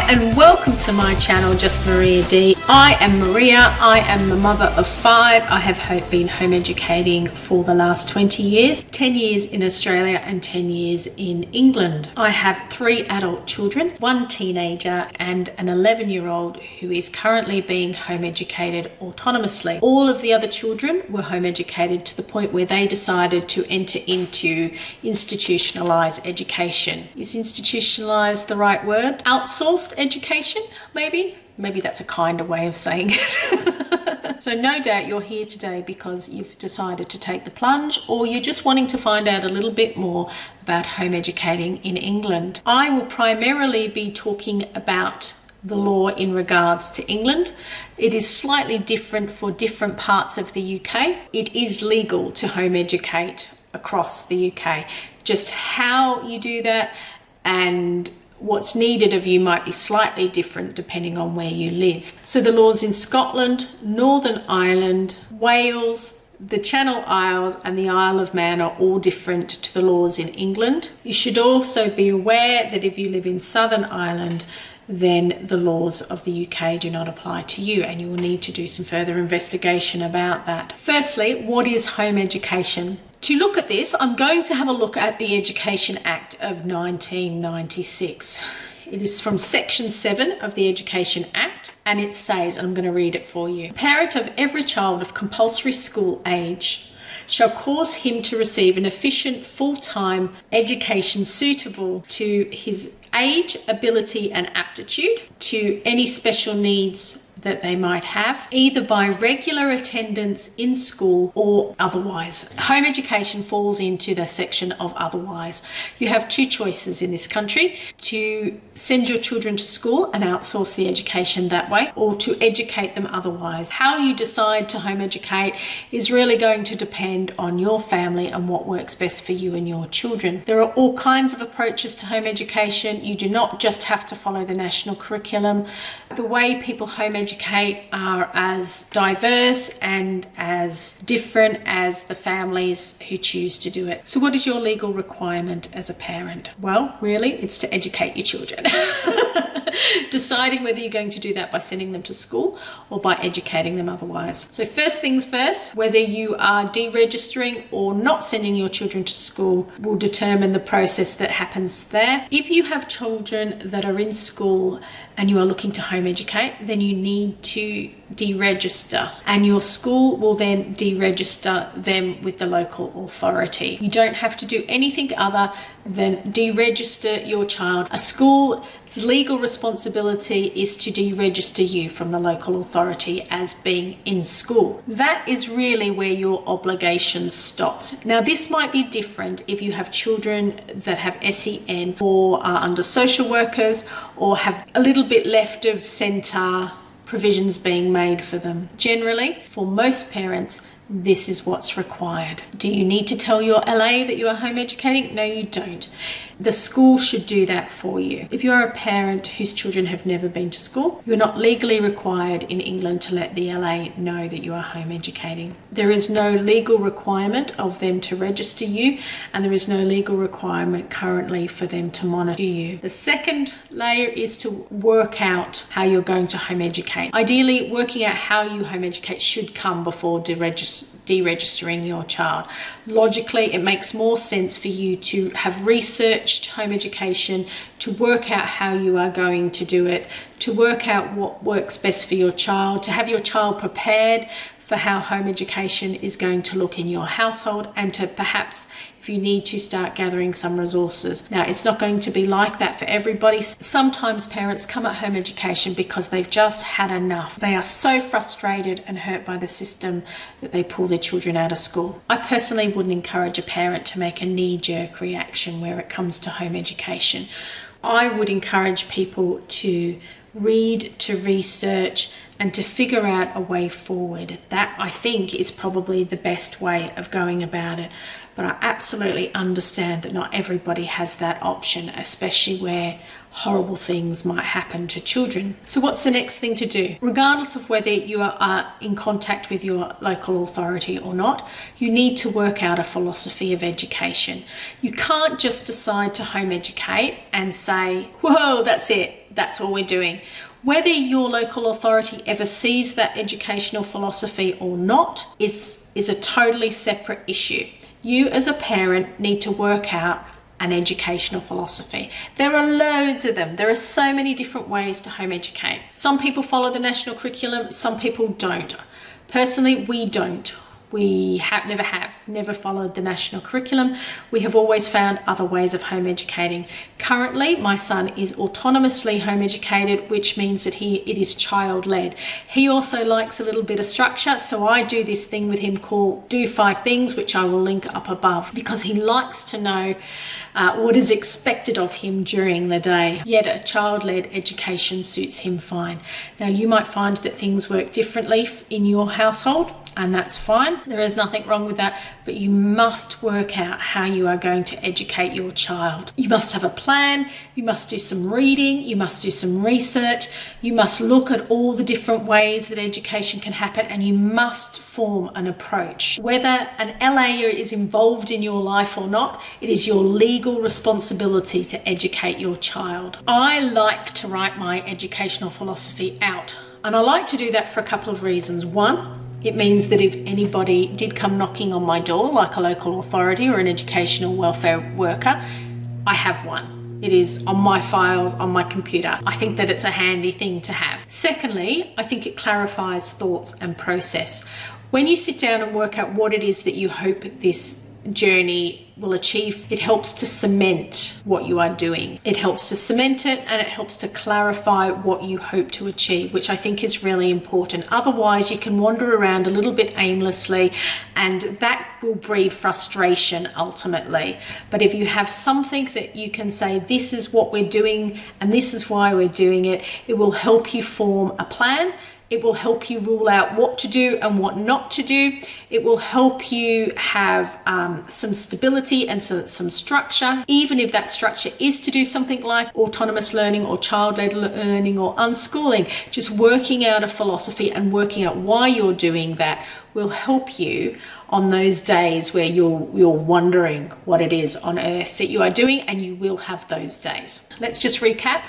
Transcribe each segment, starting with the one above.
and welcome to my channel, Just Maria D. I am Maria. I am a mother of 5. I have been home educating for the last 20 years, 10 years in Australia and 10 years in England. I have 3 adult children, 1 teenager and an 11-year-old who is currently being home educated autonomously. All of the other children were home educated to the point where they decided to enter into institutionalized education. Is institutionalized the right word? Outsourced education, maybe? Maybe that's a kinder way of saying it. So no doubt you're here today because you've decided to take the plunge, or you're just wanting to find out a little bit more about home educating in England. I will primarily be talking about the law in regards to England. It is slightly different for different parts of the UK. It is legal to home educate across the UK. Just how you do that and what's needed of you might be slightly different depending on where you live. So the laws in Scotland, Northern Ireland, Wales, the Channel Isles and the Isle of Man are all different to the laws in England. You should also be aware that if you live in Southern Ireland, then the laws of the UK do not apply to you, and you will need to do some further investigation about that. Firstly, what is home education? To look at this, I'm going to have a look at the Education Act of 1996. It is from Section 7 of the Education Act, and it says, and I'm going to read it for you, "The parent of every child of compulsory school age shall cause him to receive an efficient full-time education suitable to his age, ability and aptitude, to any special needs that they might have, either by regular attendance in school or otherwise." Home education falls into the section of otherwise. You have 2 choices in this country: to send your children to school and outsource the education that way, or to educate them otherwise. How you decide to home educate is really going to depend on your family and what works best for you and your children. There are all kinds of approaches to home education. You do not just have to follow the national curriculum. The way people home educate are as diverse and as different as the families who choose to do it. So what is your legal requirement as a parent? Well, really, it's to educate your children. Deciding whether you're going to do that by sending them to school or by educating them otherwise. So first things first, whether you are deregistering or not sending your children to school will determine the process that happens there. If you have children that are in school and you are looking to home educate, then you need to deregister, and your school will then deregister them with the local authority. You don't have to do anything other than deregister your child. A school's legal responsibility is to deregister you from the local authority as being in school. That is really where your obligation stops. Now, this might be different if you have children that have SEN or are under social workers or have a little bit left of centre provisions being made for them. Generally, for most parents, this is what's required. Do you need to tell your LA that you are home educating? No, you don't. The school should do that for you. If you are a parent whose children have never been to school, you're not legally required in England to let the LA know that you are home educating. There is no legal requirement of them to register you, and there is no legal requirement currently for them to monitor you. The second layer is to work out how you're going to home educate. Ideally, working out how you home educate should come before deregistering your child. Logically, it makes more sense for you to have researched home education, to work out how you are going to do it, to work out what works best for your child, to have your child prepared for how home education is going to look in your household, and to perhaps, if you need to, start gathering some resources. Now, it's not going to be like that for everybody. Sometimes parents come at home education because they've just had enough. They are so frustrated and hurt by the system that they pull their children out of school. I personally wouldn't encourage a parent to make a knee-jerk reaction where it comes to home education. I would encourage people to read, to research, and to figure out a way forward. That, I think, is probably the best way of going about it. But I absolutely understand that not everybody has that option, especially where horrible things might happen to children. So what's the next thing to do? Regardless of whether you are in contact with your local authority or not, you need to work out a philosophy of education. You can't just decide to home educate and say, whoa, that's it. that's all we're doing. Whether your local authority ever sees that educational philosophy or not is a totally separate issue. You as a parent need to work out an educational philosophy. There are loads of them. There are so many different ways to home educate. Some people follow the national curriculum, some people don't. Personally, we don't. We never followed the national curriculum. We have always found other ways of home educating. Currently, my son is autonomously home educated, which means that it is child-led. He also likes a little bit of structure, so I do this thing with him called Do 5 Things, which I will link up above, because he likes to know what is expected of him during the day. Yet a child-led education suits him fine. Now, you might find that things work differently in your household, and that's fine. There is nothing wrong with that, but you must work out how you are going to educate your child. You must have a plan, you must do some reading, you must do some research, you must look at all the different ways that education can happen, and you must form an approach. Whether an LA is involved in your life or not, it is your legal responsibility to educate your child. I like to write my educational philosophy out, and I like to do that for a couple of reasons. One, it means that if anybody did come knocking on my door, like a local authority or an educational welfare worker, I have one. It is on my files, on my computer. I think that it's a handy thing to have. Secondly, I think it clarifies thoughts and process. When you sit down and work out what it is that you hope this journey will achieve, it helps to cement what you are doing. It helps to cement it, and it helps to clarify what you hope to achieve, which I think is really important. Otherwise, you can wander around a little bit aimlessly, and that will breed frustration ultimately. But if you have something that you can say, this is what we're doing and this is why we're doing it, it will help you form a plan. It will help you rule out what to do and what not to do. It will help you have some stability and some structure, even if that structure is to do something like autonomous learning or child-led learning or unschooling. Just working out a philosophy and working out why you're doing that will help you on those days where you're wondering what it is on earth that you are doing, and you will have those days. Let's just recap.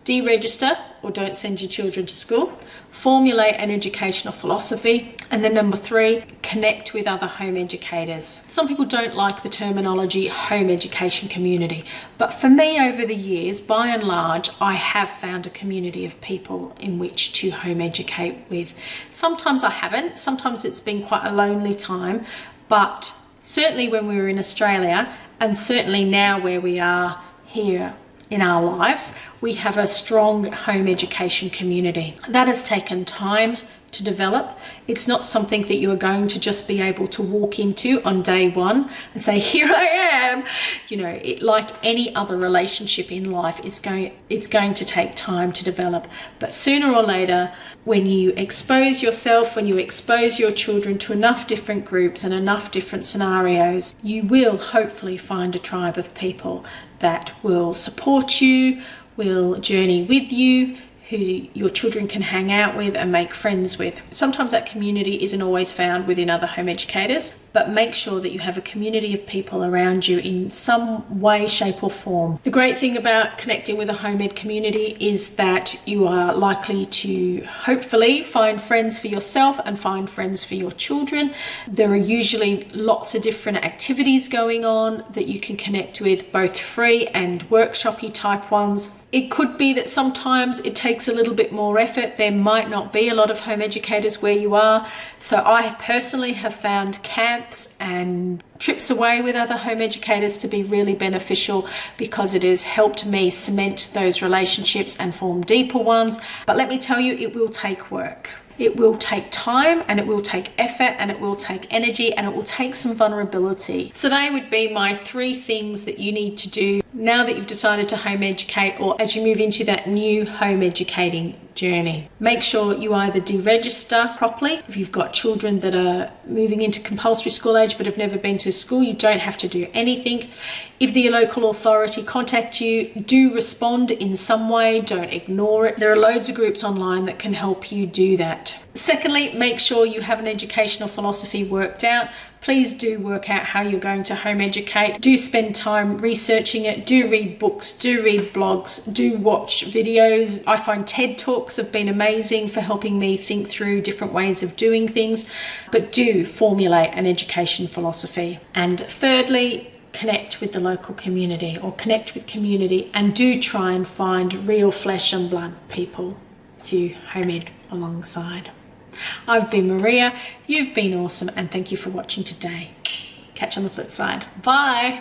Deregister or don't send your children to school. Formulate an educational philosophy. And then number 3, connect with other home educators. Some people don't like the terminology home education community, but for me over the years, by and large, I have found a community of people in which to home educate with. Sometimes I haven't, sometimes it's been quite a lonely time, but certainly when we were in Australia, and certainly now where we are here in our lives, we have a strong home education community. That has taken time to develop. It's not something that you are going to just be able to walk into on day one and say, here I am. You know, like any other relationship in life, it's going to take time to develop. But sooner or later, when you expose yourself, when you expose your children to enough different groups and enough different scenarios, you will hopefully find a tribe of people that will support you, will journey with you, who your children can hang out with and make friends with. Sometimes that community isn't always found within other home educators, but make sure that you have a community of people around you in some way, shape or form. The great thing about connecting with a home ed community is that you are likely to hopefully find friends for yourself and find friends for your children. There are usually lots of different activities going on that you can connect with, both free and workshopy type ones. It could be that sometimes it takes a little bit more effort. There might not be a lot of home educators where you are. So I personally have found camps and trips away with other home educators to be really beneficial, because it has helped me cement those relationships and form deeper ones. But let me tell you, it will take work. It will take time, and it will take effort, and it will take energy, and it will take some vulnerability. So they would be my 3 things that you need to do now that you've decided to home educate, or as you move into that new home educating journey. Make sure you either deregister properly. If you've got children that are moving into compulsory school age but have never been to school, you don't have to do anything. If the local authority contacts you, do respond in some way, don't ignore it. There are loads of groups online that can help you do that. Secondly, make sure you have an educational philosophy worked out. Please do work out how you're going to home educate. Do spend time researching it. Do read books, do read blogs, do watch videos. I find TED Talks have been amazing for helping me think through different ways of doing things, but do formulate an education philosophy. And thirdly, connect with the local community, or connect with community, and do try and find real flesh and blood people to home ed alongside. I've been Maria, you've been awesome, and thank you for watching today. Catch you on the flip side. Bye.